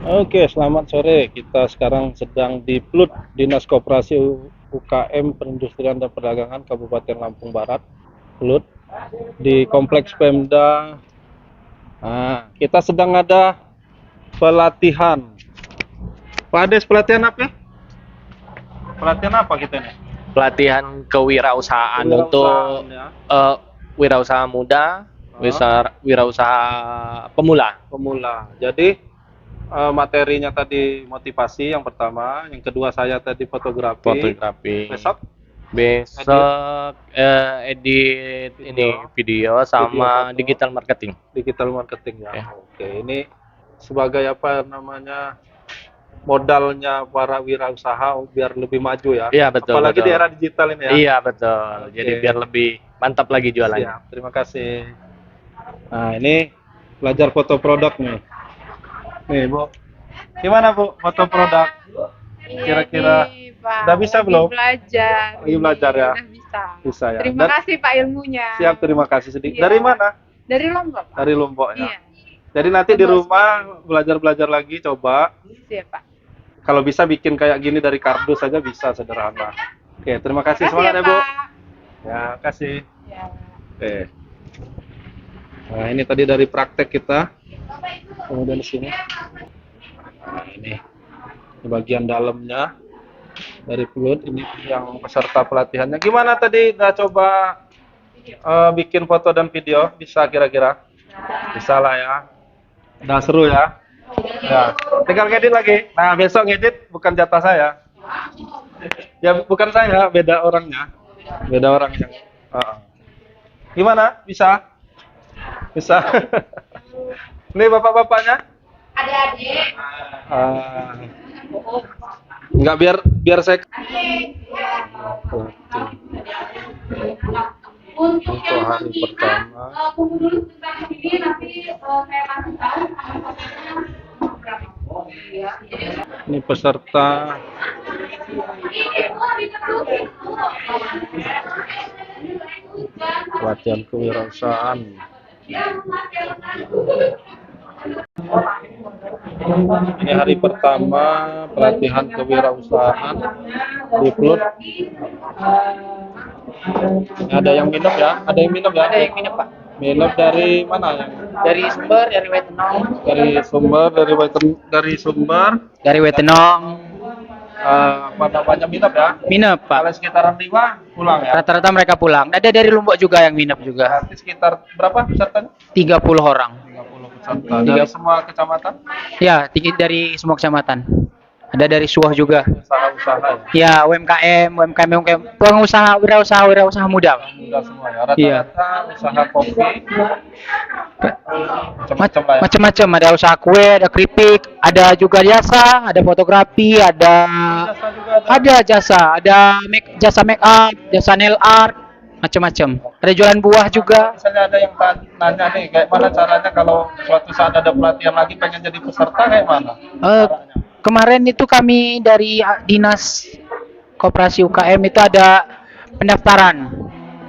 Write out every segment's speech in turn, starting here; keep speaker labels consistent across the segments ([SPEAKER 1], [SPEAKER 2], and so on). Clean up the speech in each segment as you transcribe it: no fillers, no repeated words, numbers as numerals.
[SPEAKER 1] Oke, selamat sore. Kita sekarang sedang di PLUD, Dinas Koperasi UKM Perindustrian dan Perdagangan Kabupaten Lampung Barat, PLUD, di Kompleks Pemda. Nah, kita sedang ada pelatihan. Pak Ades, pelatihan apa? Pelatihan apa kita nih?
[SPEAKER 2] Pelatihan kewirausahaan
[SPEAKER 1] Kewirausahaan
[SPEAKER 2] untuk
[SPEAKER 1] ya.
[SPEAKER 2] wirausaha muda,
[SPEAKER 1] Oh,
[SPEAKER 2] wirausaha pemula.
[SPEAKER 1] pemula. Jadi materinya tadi motivasi yang pertama, yang kedua saya tadi fotografi.
[SPEAKER 2] Fotografi.
[SPEAKER 1] Besok edit
[SPEAKER 2] Besok edit ini
[SPEAKER 1] video,
[SPEAKER 2] video
[SPEAKER 1] video
[SPEAKER 2] sama
[SPEAKER 1] foto.
[SPEAKER 2] digital marketing.
[SPEAKER 1] Digital marketing ya.
[SPEAKER 2] Ya.
[SPEAKER 1] Oke, ini sebagai apa namanya modalnya para wirausaha biar lebih maju ya.
[SPEAKER 2] Iya, betul
[SPEAKER 1] Apalagi di
[SPEAKER 2] betul.
[SPEAKER 1] era digital ini ya.
[SPEAKER 2] Iya, betul. Jadi
[SPEAKER 1] Oke,
[SPEAKER 2] biar lebih mantap lagi jualannya.
[SPEAKER 1] siap. Terima kasih. Nah, ini belajar foto produk nih. Nih, Bu. Gimana, Bu? Foto produk.
[SPEAKER 3] Iya
[SPEAKER 1] Kira-kira
[SPEAKER 3] nih, Pak.
[SPEAKER 1] udah bisa
[SPEAKER 3] Lagi
[SPEAKER 1] belum?
[SPEAKER 3] belajar.
[SPEAKER 1] Lagi belajar ya?
[SPEAKER 3] Udah bisa.
[SPEAKER 1] Bisa ya.
[SPEAKER 3] Terima kasih Pak ilmunya.
[SPEAKER 1] Siap, terima kasih sedikit.
[SPEAKER 3] Iya.
[SPEAKER 1] Dari mana?
[SPEAKER 3] Dari Lombok, Pak.
[SPEAKER 1] Dari Lombok ya.
[SPEAKER 3] Iya.
[SPEAKER 1] Jadi nanti di
[SPEAKER 3] Lombok
[SPEAKER 1] rumah belajar-belajar lagi coba.
[SPEAKER 3] Siap, Pak.
[SPEAKER 1] Kalau bisa bikin kayak gini dari kardus saja bisa sederhana. Oke, terima kasih.
[SPEAKER 3] Makasih
[SPEAKER 1] Semangat
[SPEAKER 3] ya,
[SPEAKER 1] ya, Bu.
[SPEAKER 3] Pak.
[SPEAKER 1] Ya, kasih.
[SPEAKER 3] Ya.
[SPEAKER 1] Oke. Nah, ini tadi dari praktek kita. Kemudian di sini. Nah, ini bagian dalamnya dari PLUD. Ini yang peserta pelatihannya. Gimana tadi? Udah coba bikin foto dan video? Bisa kira-kira? Bisa lah ya. Udah seru ya. Ya, tinggal ngedit lagi. Nah, besok ngedit bukan jatah saya. Ya, bukan saya, beda orangnya. Beda orang yang. Gimana? Bisa? Bisa. Ini bapak-bapaknya?
[SPEAKER 3] Adik-adik.
[SPEAKER 1] Ah, nggak biar biar saya.
[SPEAKER 3] Untuk
[SPEAKER 1] Untuk
[SPEAKER 3] yang
[SPEAKER 1] hari
[SPEAKER 3] pengguna,
[SPEAKER 1] pertama.
[SPEAKER 3] tunggu dulu sebentar di sini, nanti saya kasih tahu berapa. Iya.
[SPEAKER 1] Ini peserta pelatihan kewirausahaan. Ini hari pertama pelatihan kewirausahaan di PLUD. Ada yang minum ya? Ada yang minum ya?
[SPEAKER 4] Ada yang minum, Pak.
[SPEAKER 1] Minum dari mana yang?
[SPEAKER 4] Dari Sumber, dari Wetenong.
[SPEAKER 1] Dari sumber, dari sumber.
[SPEAKER 4] Dari Wetenong.
[SPEAKER 1] Apa namanya minum ya?
[SPEAKER 4] Minum,
[SPEAKER 1] Kalau
[SPEAKER 4] Pak.
[SPEAKER 1] sekitaran 5 pulang ya?
[SPEAKER 4] Rata-rata mereka pulang. Ada dari Lombok juga yang minum juga.
[SPEAKER 1] Berarti sekitar berapa pesertanya?
[SPEAKER 4] 30 orang.
[SPEAKER 1] 30 peserta. Dari semua kecamatan?
[SPEAKER 4] Ya, dari semua kecamatan. Ada dari Suah juga.
[SPEAKER 1] Usaha-usaha ya?
[SPEAKER 4] Ya, UMKM, wirausaha muda.
[SPEAKER 1] Mudah semua ya.
[SPEAKER 4] Iya.
[SPEAKER 1] Rata-rata usaha kopi macam-macam lah ya.
[SPEAKER 4] Macam-macam, ada usaha kue, ada keripik, ada juga jasa, ada fotografi, ada
[SPEAKER 1] Jasa juga ada.
[SPEAKER 4] jasa make up, jasa nail art, macam-macam. Ada jualan buah juga.
[SPEAKER 1] Misalnya ada yang nanya nih, kayak mana caranya kalau suatu saat ada pelatihan lagi pengen jadi peserta kayak mana?
[SPEAKER 4] Eh, Kemarin itu kami dari Dinas Koperasi UKM itu ada pendaftaran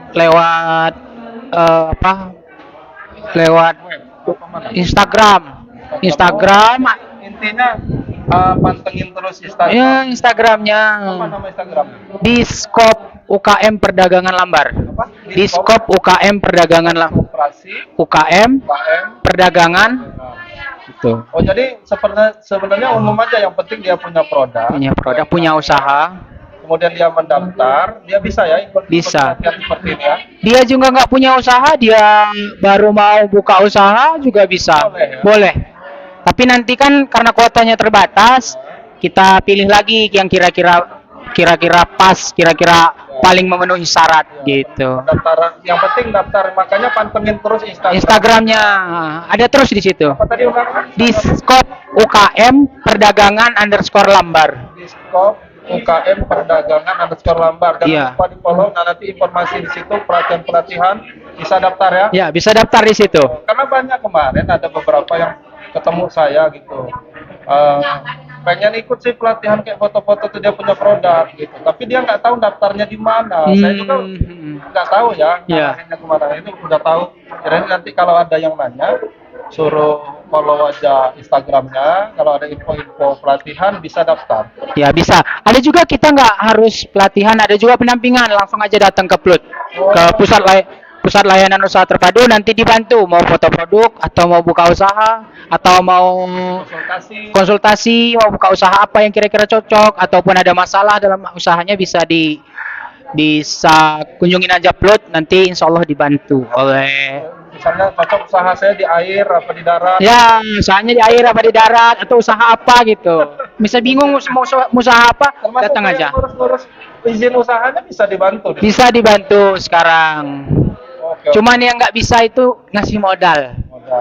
[SPEAKER 4] lewat apa? Lewat
[SPEAKER 1] Web, apa mana?
[SPEAKER 4] Instagram. Instagram,
[SPEAKER 1] Intinya pantengin terus
[SPEAKER 4] ya
[SPEAKER 1] Instagram.
[SPEAKER 4] Instagramnya
[SPEAKER 1] Apa nama Instagramnya?
[SPEAKER 4] Diskop UKM Perdagangan Lambar.
[SPEAKER 1] Apa?
[SPEAKER 4] Diskop UKM Perdagangan
[SPEAKER 1] Koperasi
[SPEAKER 4] UKM
[SPEAKER 1] UKM.
[SPEAKER 4] Perdagangan itu.
[SPEAKER 1] Oh, jadi sebenarnya umum aja, yang penting dia punya
[SPEAKER 4] Punya produk, punya usaha.
[SPEAKER 1] kemudian dia mendaftar, dia bisa ya ikut
[SPEAKER 4] Bisa.
[SPEAKER 1] pelatihan seperti ini ya.
[SPEAKER 4] Dia juga nggak punya usaha, dia baru mau buka usaha juga bisa.
[SPEAKER 1] Boleh ya?
[SPEAKER 4] Boleh. Tapi nanti kan karena kuotanya terbatas, kita pilih lagi yang kira-kira pas, kira-kira paling memenuhi syarat gitu.
[SPEAKER 1] Pendaftaran, yang penting daftar, makanya pantengin terus
[SPEAKER 4] Instagramnya ada terus di situ.
[SPEAKER 1] Apa tadi undangnya?
[SPEAKER 4] Diskop UKM Perdagangan _ Lambar.
[SPEAKER 1] Diskop UKM Perdagangan _Lambar. Jangan
[SPEAKER 4] Iya.
[SPEAKER 1] lupa di follow. Nah, nanti informasi di situ pelatihan bisa daftar ya.
[SPEAKER 4] Ya, bisa daftar di situ.
[SPEAKER 1] Karena banyak kemarin ada beberapa yang ketemu saya gitu. Pengen ikut sih pelatihan kayak foto-foto tuh, dia punya produk gitu. Tapi dia nggak tahu daftarnya di mana. Saya juga nggak tahu ya.
[SPEAKER 4] Iya.
[SPEAKER 1] Ngarahinnya kemana. Ini udah tahu. Kirain nanti kalau ada yang nanya, suruh follow aja Instagramnya. Kalau ada info-info pelatihan bisa daftar.
[SPEAKER 4] Ya bisa. Ada juga kita nggak harus pelatihan, ada juga pendampingan. Langsung aja datang ke PLUT, ke pusat layanan usaha terpadu, nanti dibantu mau foto produk atau mau buka usaha atau mau konsultasi mau buka usaha apa yang kira-kira cocok ataupun ada masalah dalam usahanya bisa kunjungin aja PLUT, nanti insya Allah dibantu oleh
[SPEAKER 1] Misalnya cocok usaha saya di air apa di darat.
[SPEAKER 4] ya usahanya di air apa di darat atau usaha apa gitu. Misal bingung mau usaha apa,
[SPEAKER 1] Termasuk
[SPEAKER 4] datang
[SPEAKER 1] kayak
[SPEAKER 4] aja.
[SPEAKER 1] ngurus-ngurus izin usahanya bisa dibantu.
[SPEAKER 4] Bisa dibantu sekarang.
[SPEAKER 1] Oke, oke.
[SPEAKER 4] Cuman yang nggak bisa itu ngasih modal.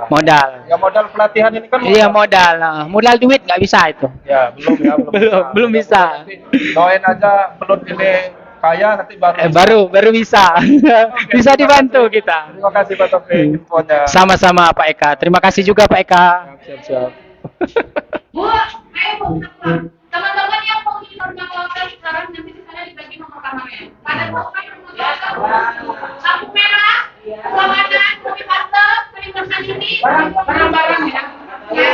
[SPEAKER 4] Modal.
[SPEAKER 1] Ya modal pelatihan ini kan
[SPEAKER 4] Iya modal. Nah, modal duit nggak bisa itu.
[SPEAKER 1] Ya belum ya
[SPEAKER 4] Belum bisa.
[SPEAKER 1] Nanti doain aja PLUT ini kaya nanti baru.
[SPEAKER 4] Baru bisa. Bisa dibantu kita.
[SPEAKER 1] Terima kasih Pak Taufik infonya.
[SPEAKER 4] Sama-sama Pak Eka. Terima kasih juga Pak Eka.
[SPEAKER 1] Siap-siap.
[SPEAKER 3] Bu, ayo Bu, teman-teman yang mau ingin nomor hotel sekarang nanti di sana dibagi nomor kamarnya. Pada mau kan nomor hotel, lampu merah, ruangan, kopi paste, kuning bersih ini, barang-barang ya. Ya.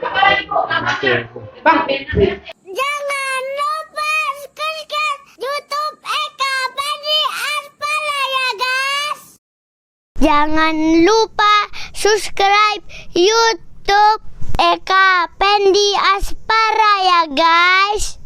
[SPEAKER 3] Apa lagi Bu? Namanya? Bang.
[SPEAKER 5] Jangan lupa subscribe YouTube Eka Pendi Aspara ya guys. Jangan lupa subscribe YouTube Eka Pendi Aspara ya guys.